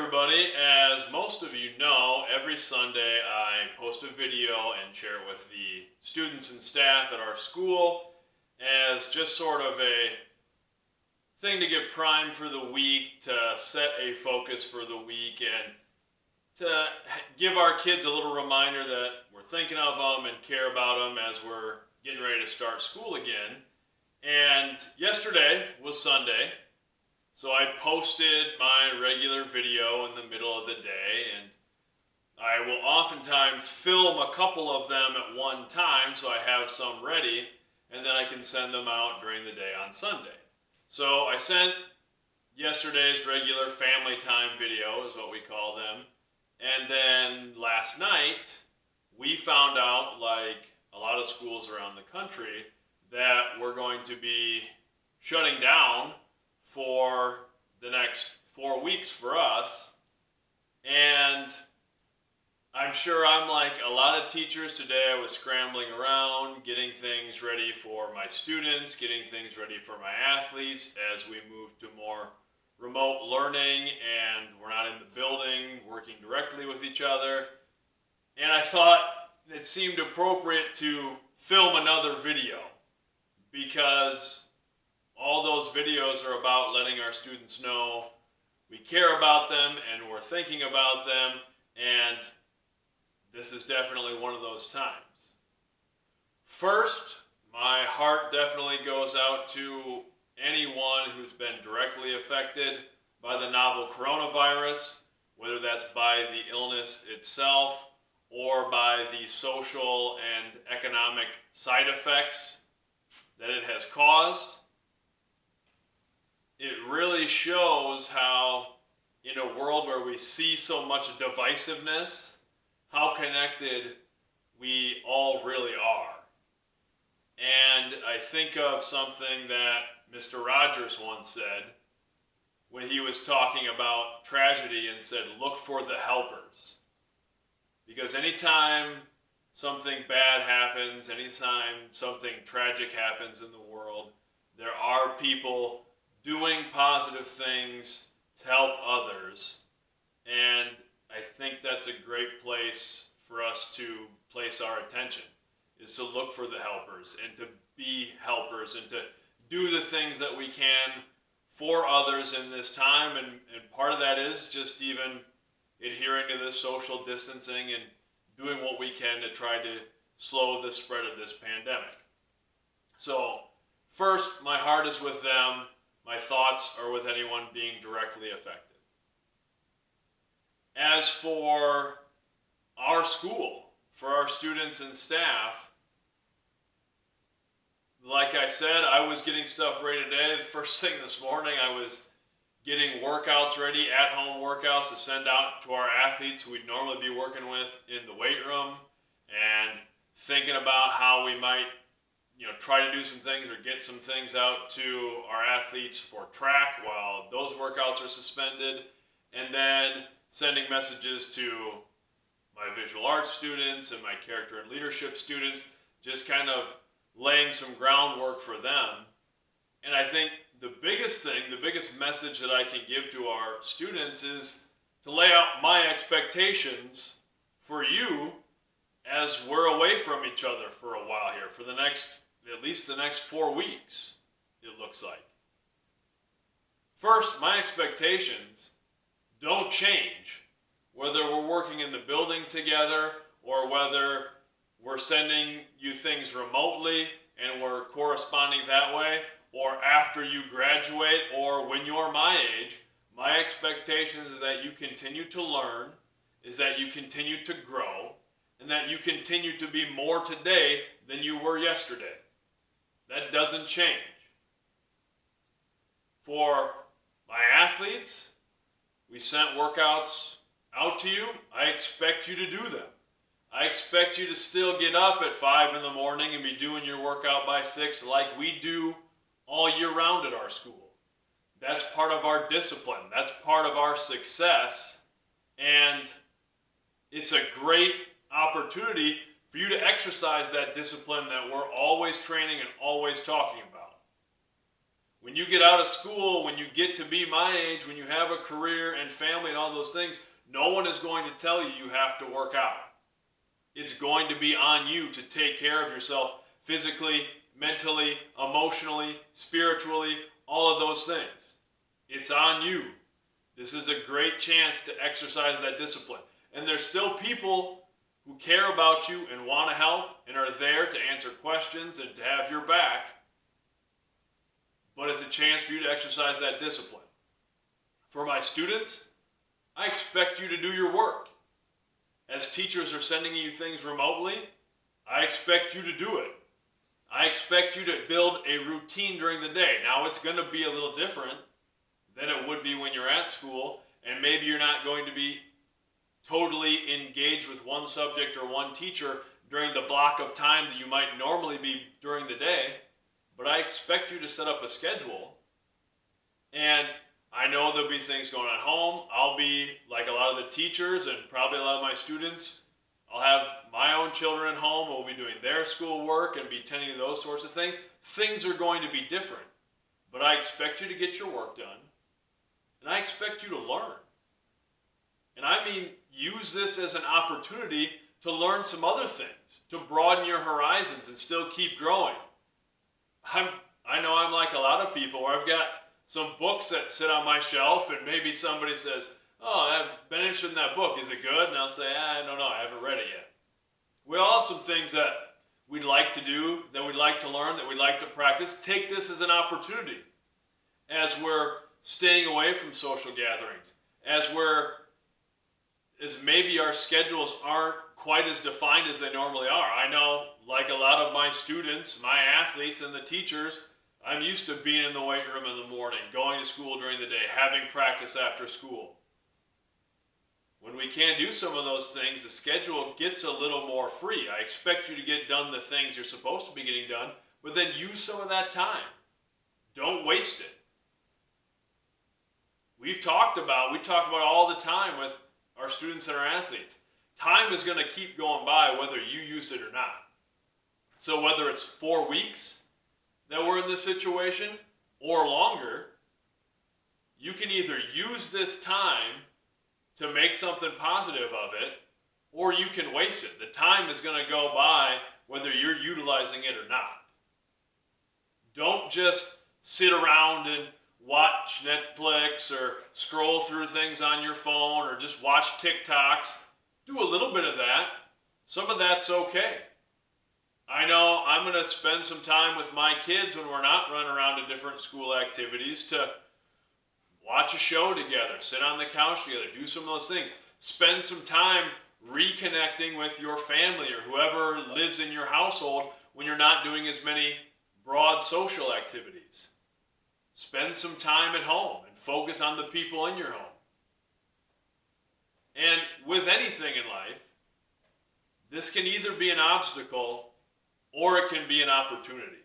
everybody. As most of you know, every Sunday I post a video and share it with the students and staff at our school as just sort of a thing to get primed for the week, to set a focus for the week, and to give our kids a little reminder that we're thinking of them and care about them as we're getting ready to start school again. And yesterday was Sunday, so I posted my regular video in the middle of the day, and I will oftentimes film a couple of them at one time so I have some ready, and then I can send them out during the day on Sunday. So I sent yesterday's regular family time video, is what we call them, and then last night we found out, like a lot of schools around the country, that we're going to be shutting down for the next 4 weeks for us. And I'm sure I'm like a lot of teachers today. I was scrambling around, getting things ready for my students, getting things ready for my athletes as we move to more remote learning and we're not in the building working directly with each other. And I thought it seemed appropriate to film another video, because all those videos are about letting our students know we care about them and we're thinking about them, and this is definitely one of those times. First, my heart definitely goes out to anyone who's been directly affected by the novel coronavirus, whether that's by the illness itself or by the social and economic side effects that it has caused. It really shows how, in a world where we see so much divisiveness, how connected we all really are. And I think of something that Mr. Rogers once said when he was talking about tragedy and said, look for the helpers. Because anytime something bad happens, anytime something tragic happens in the world, there are people doing positive things to help others. And I think that's a great place for us to place our attention, is to look for the helpers and to be helpers and to do the things that we can for others in this time. And part of that is just even adhering to this social distancing and doing what we can to try to slow the spread of this pandemic. So first, my heart is with them. My thoughts are with anyone being directly affected. As for our school, for our students and staff, like I said, I was getting stuff ready today. The first thing this morning, I was getting workouts ready, at-home workouts to send out to our athletes who we'd normally be working with in the weight room, and thinking about how we might try to do some things or get some things out to our athletes for track while those workouts are suspended, and then sending messages to my visual arts students and my character and leadership students, just kind of laying some groundwork for them. And I think the biggest thing, the biggest message that I can give to our students is to lay out my expectations for you as we're away from each other for a while here, for at least the next 4 weeks, it looks like. First, my expectations don't change, whether we're working in the building together or whether we're sending you things remotely and we're corresponding that way, or after you graduate, or when you're my age. My expectation is that you continue to learn, is that you continue to grow, and that you continue to be more today than you were yesterday. That doesn't change. For my athletes, we sent workouts out to you. I expect you to do them. I expect you to still get up at 5 in the morning and be doing your workout by 6 like we do all year round at our school. That's part of our discipline. That's part of our success. And it's a great opportunity for you to exercise that discipline that we're always training and always talking about. When you get out of school, when you get to be my age, when you have a career and family and all those things, no one is going to tell you you have to work out. It's going to be on you to take care of yourself physically, mentally, emotionally, spiritually, all of those things. It's on you. This is a great chance to exercise that discipline. And there's still people who care about you and want to help and are there to answer questions and to have your back. But it's a chance for you to exercise that discipline. For my students, I expect you to do your work. As teachers are sending you things remotely, I expect you to do it. I expect you to build a routine during the day. Now, it's going to be a little different than it would be when you're at school, and maybe you're not going to be totally engaged with one subject or one teacher during the block of time that you might normally be during the day, but I expect you to set up a schedule. And I know there'll be things going on at home. I'll be like a lot of the teachers and probably a lot of my students. I'll have my own children at home. We'll be doing their schoolwork and be tending to those sorts of things. Things are going to be different, but I expect you to get your work done, and I expect you to learn. And I mean, use this as an opportunity to learn some other things, to broaden your horizons and still keep growing. I know I'm like a lot of people where I've got some books that sit on my shelf, and maybe somebody says, "Oh, I've been interested in that book. Is it good?" And I'll say, "I don't know. I haven't read it yet." We all have some things that we'd like to do, that we'd like to learn, that we'd like to practice. Take this as an opportunity as we're staying away from social gatherings, as maybe our schedules aren't quite as defined as they normally are. I know, like a lot of my students, my athletes, and the teachers, I'm used to being in the weight room in the morning, going to school during the day, having practice after school. When we can't do some of those things, the schedule gets a little more free. I expect you to get done the things you're supposed to be getting done, but then use some of that time. Don't waste it. We talk about all the time with our students and our athletes. Time is going to keep going by whether you use it or not. So whether it's 4 weeks that we're in this situation or longer, you can either use this time to make something positive of it, or you can waste it. The time is going to go by whether you're utilizing it or not. Don't just sit around and watch Netflix or scroll through things on your phone or just watch TikToks. Do a little bit of that. Some of that's okay. I know I'm going to spend some time with my kids when we're not running around to different school activities to watch a show together, sit on the couch together, do some of those things. Spend some time reconnecting with your family or whoever lives in your household when you're not doing as many broad social activities. Spend some time at home and focus on the people in your home. And with anything in life, this can either be an obstacle or it can be an opportunity.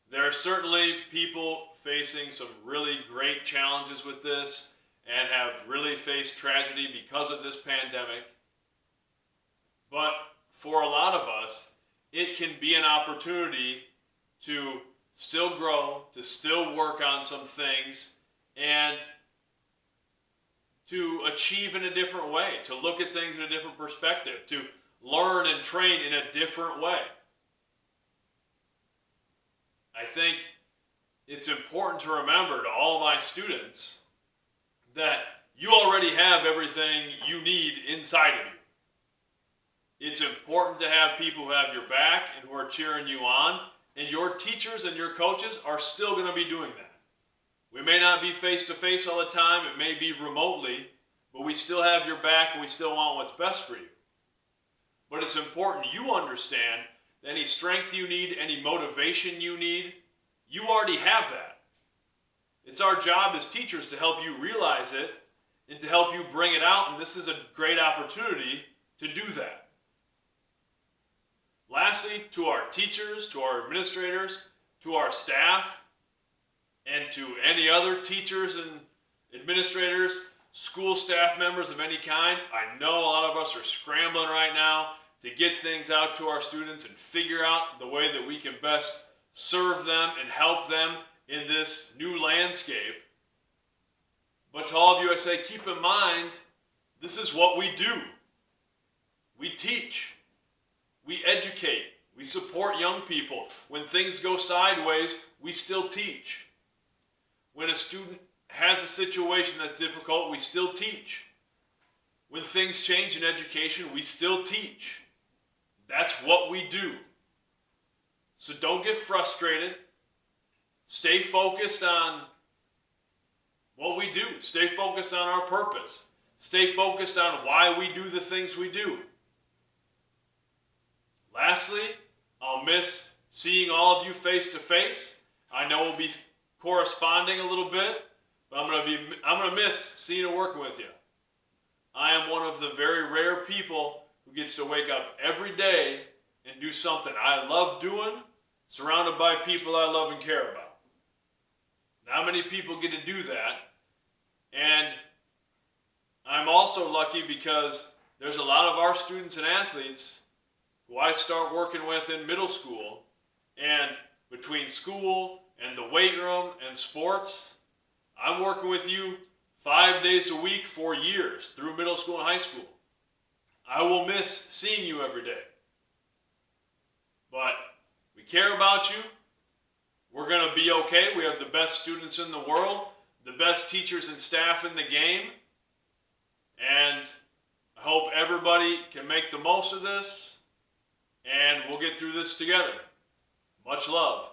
There are certainly people facing some really great challenges with this and have really faced tragedy because of this pandemic. But for a lot of us, it can be an opportunity to still grow, to still work on some things, and to achieve in a different way, to look at things in a different perspective, to learn and train in a different way. I think it's important to remember to all my students that you already have everything you need inside of you. It's important to have people who have your back and who are cheering you on, and your teachers and your coaches are still going to be doing that. We may not be face-to-face all the time, it may be remotely, but we still have your back and we still want what's best for you. But it's important you understand that any strength you need, any motivation you need, you already have that. It's our job as teachers to help you realize it and to help you bring it out, and this is a great opportunity to do that. Lastly, to our teachers, to our administrators, to our staff, and to any other teachers and administrators, school staff members of any kind, I know a lot of us are scrambling right now to get things out to our students and figure out the way that we can best serve them and help them in this new landscape. But to all of you, I say, keep in mind, this is what we do. We teach. We educate. We support young people. When things go sideways, we still teach. When a student has a situation that's difficult, we still teach. When things change in education, we still teach. That's what we do. So don't get frustrated. Stay focused on what we do. Stay focused on our purpose. Stay focused on why we do the things we do. Lastly, I'll miss seeing all of you face to face. I know we'll be corresponding a little bit, but I'm gonna miss seeing and working with you. I am one of the very rare people who gets to wake up every day and do something I love doing, surrounded by people I love and care about. Not many people get to do that, and I'm also lucky because there's a lot of our students and athletes who I start working with in middle school, and between school and the weight room and sports, I'm working with you 5 days a week for years through middle school and high school. I will miss seeing you every day. But we care about you. We're going to be okay. We have the best students in the world, the best teachers and staff in the game. And I hope everybody can make the most of this, and we'll get through this together. Much love.